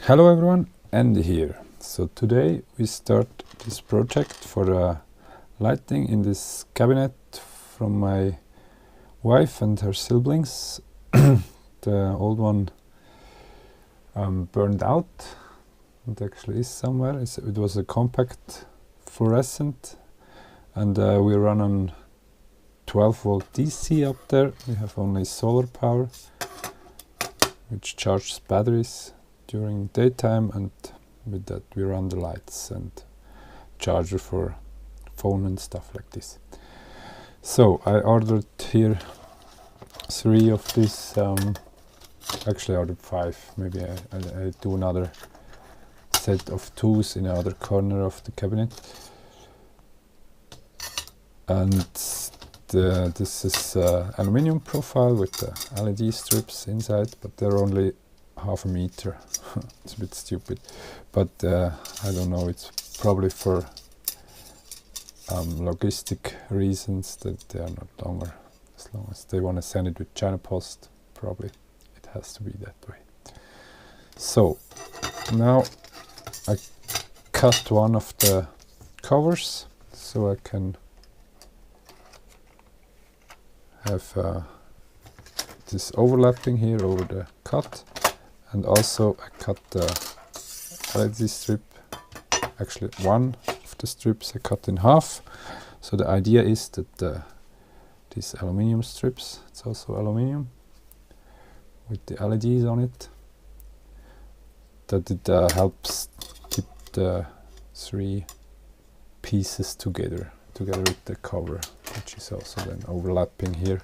Hello everyone, Andy here. So today we start this project for the lighting in this cabinet from my wife and her siblings. The old one burned out. It actually is somewhere. It was a compact fluorescent, and we run on 12 volt DC up there. We have only solar power, which charges batteries during daytime, and with that we run the lights and charger for phone and stuff like this. So I ordered here 3 of these, actually I ordered 5, maybe I do another set of 2s in another corner of the cabinet. And this is aluminium profile with the LED strips inside, but they're only half a meter. It's a bit stupid, but I don't know, it's probably for logistic reasons that they are not longer. As long as they want to send it with China Post, probably it has to be that way. So now I cut one of the covers so I can have this overlapping here over the cut. And also I cut the LED strip, actually one of the strips I cut in half. So the idea is that these aluminium strips, it's also aluminium with the LEDs on it, that it helps keep the 3 pieces together with the cover, which is also then overlapping here.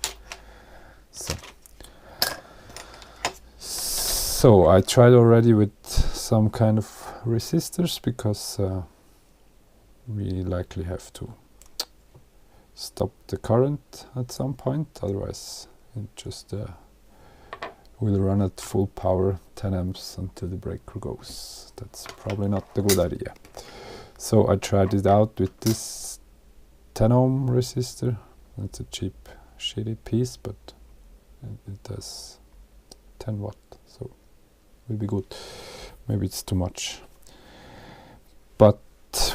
So I tried already with some kind of resistors, because we likely have to stop the current at some point, otherwise it just will run at full power 10 amps until the breaker goes. That's probably not a good idea. So I tried it out with this 10 ohm resistor. It's a cheap shitty piece, but it does 10 watt, so will be good. Maybe it's too much, but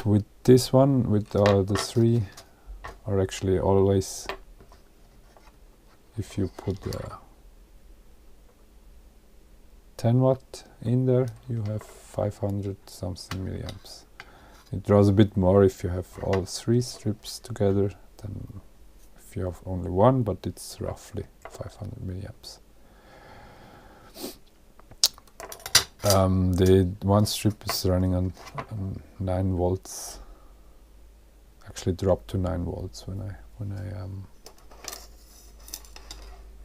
with this one, with the 3 are actually always, if you put 10 watt in there, you have 500 something milliamps. It draws a bit more if you have all 3 strips together than if you have only one, but it's roughly 500 milliamps. The one strip is running on 9 volts. Actually dropped to 9 volts when I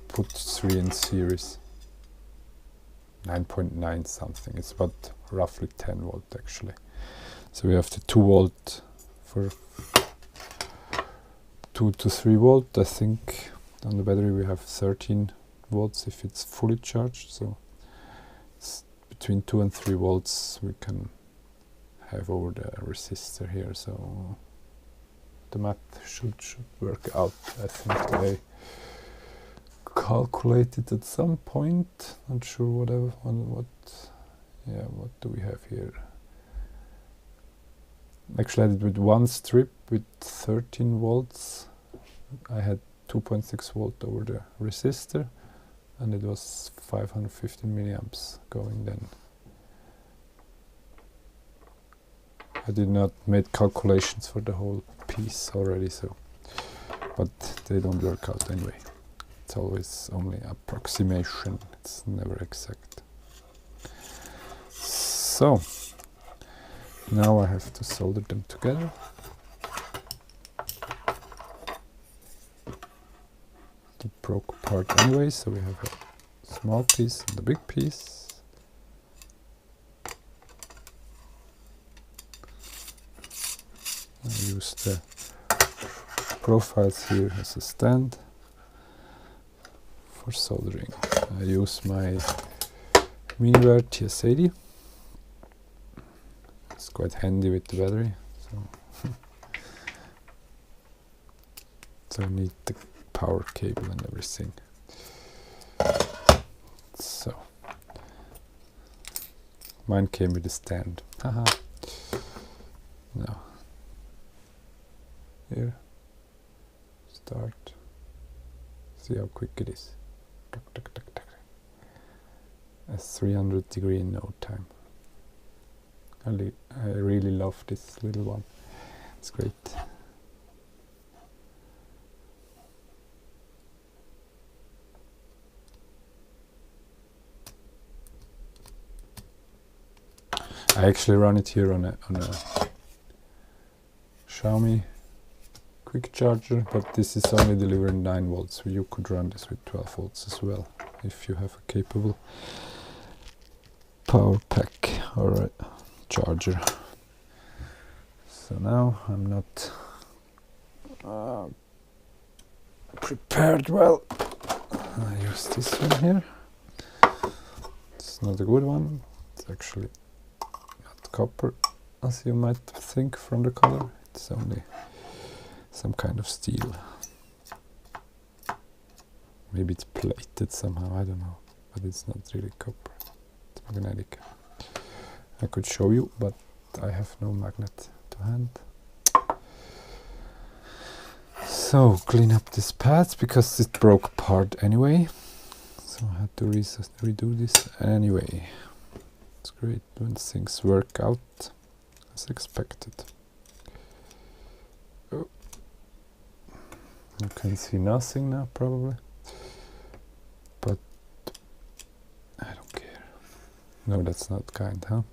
put 3 in series. 9.9 something. It's about roughly 10 volt actually. So we have the 2 volt for 2 to 3 volt. I think on the battery we have 13 volts if it's fully charged. So between 2 and 3 volts we can have over the resistor here, so the math should work out. I think I calculated at some point, not sure what do we have here. Actually I did with one strip with 13 volts. I had 2.6 volt over the resistor, and it was 515 milliamps going then. I did not make calculations for the whole piece already, so, but they don't work out anyway. It's always only approximation, it's never exact. So now I have to solder them together. It broke apart anyway, so we have a small piece and a big piece. I use the profiles here as a stand for soldering. I use my Miniware TS80. It's quite handy with the battery, so I need the power cable and everything. So Mine came with a stand. Haha. No. Here. Start. See how quick it is. Tuck, tuck, tuck, tuck. A 300 degree in no time. I really love this little one. It's great. I actually run it here on a Xiaomi quick charger, but this is only delivering 9 volts, so you could run this with 12 volts as well if you have a capable power pack or a charger. So now I'm not prepared well. I use this one here. It's not a good one. It's actually not copper, as you might think from the color. It's only some kind of steel. Maybe it's plated somehow, I don't know. But it's not really copper. It's magnetic. I could show you, but I have no magnet to hand. So clean up this pad because it broke apart anyway. So I had to redo this anyway. It's great when things work out as expected. Oh. You can see nothing now probably. But I don't care. No, that's not kind, huh?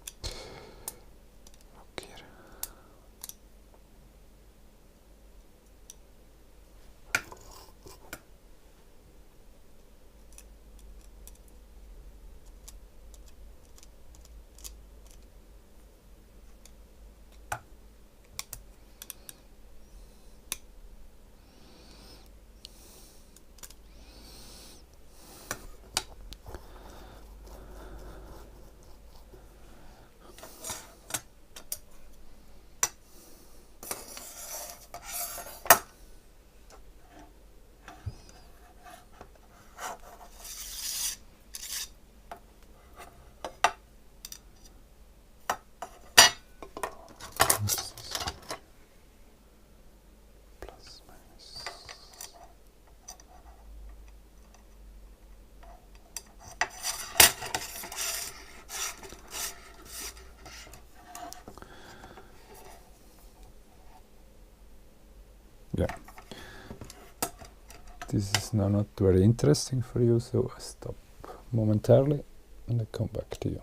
Yeah, this is now not very interesting for you, so I stop momentarily and I come back to you.